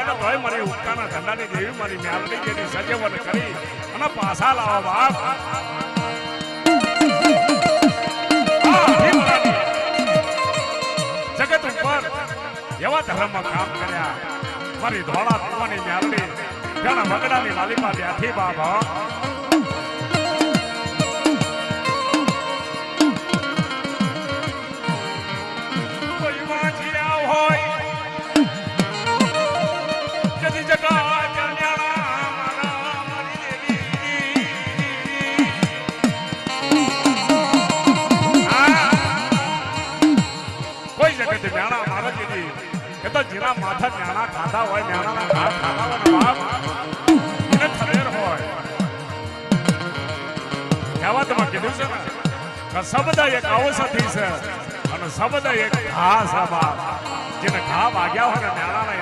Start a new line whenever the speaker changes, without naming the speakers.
ને તોય મારી ઉપકાના ધંધાની દેવી મારી મ્યાલની જેની સજેવન કરી અને પાછા લાવો બાપ. જગત ઉપર એવા ધર્મમાં કામ કર્યા મારી ધોળા કુવાની મ્યાલની ઘણા વગડાની લાલીમાં બેઠી બાપ. જેના માથા ન્યાણા ખાધા હોય ન્યાણાના ઘાટ ખાધા હોય બાપ એને ખબર હોય. કહેવતમાં કીધું છે ને કે શબ્દ એક ઔષધિ છે અને શબ્દ એક ઘા છે બાપ. જેને ઘા વાગ્યા હોય ને ન્યાણાના